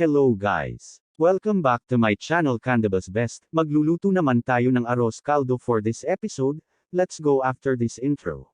Hello guys! Welcome back to my channel Candaba's Best. Magluluto naman tayo ng arroz caldo for this episode. Let's go after this intro.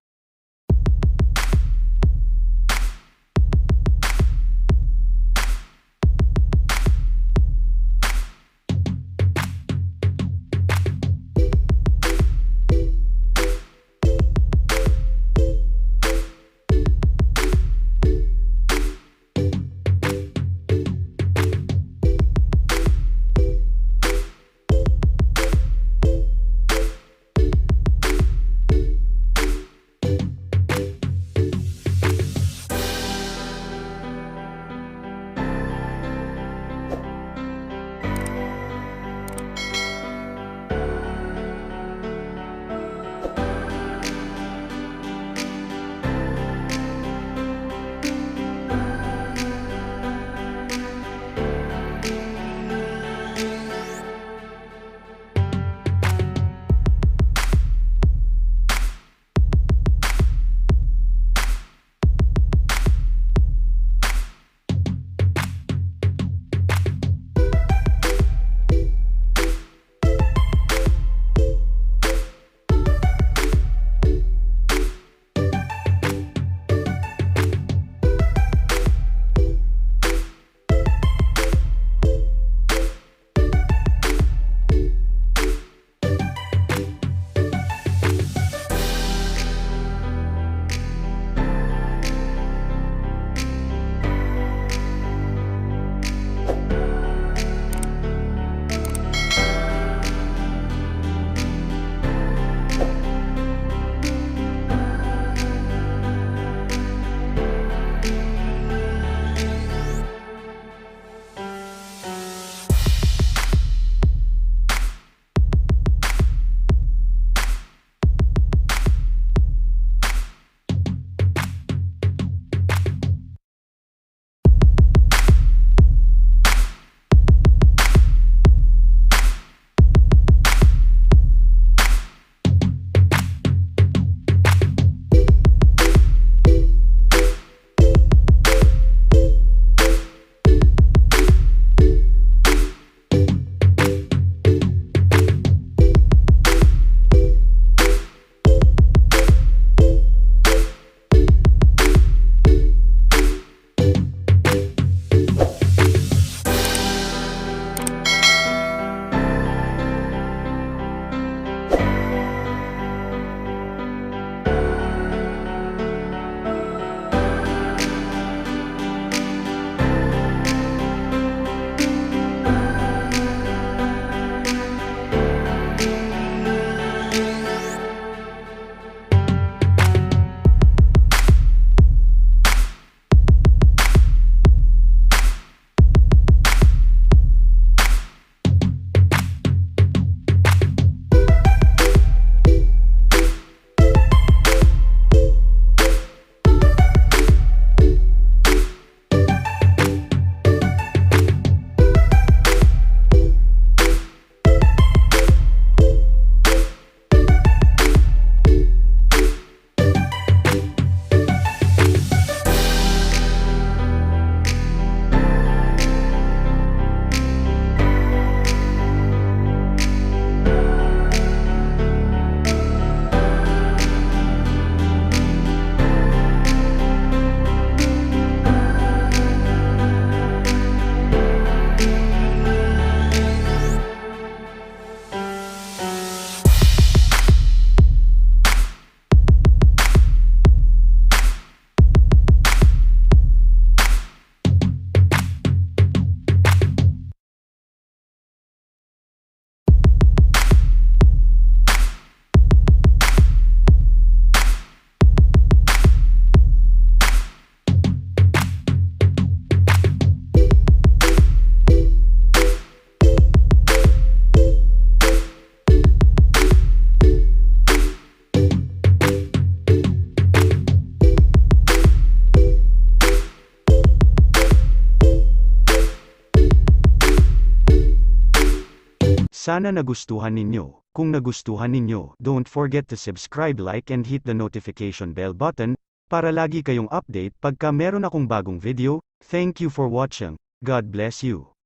Sana nagustuhan ninyo. Kung nagustuhan ninyo, don't forget to subscribe, like and hit the notification bell button, para lagi kayong update pagka meron akong bagong video. Thank you for watching. God bless you.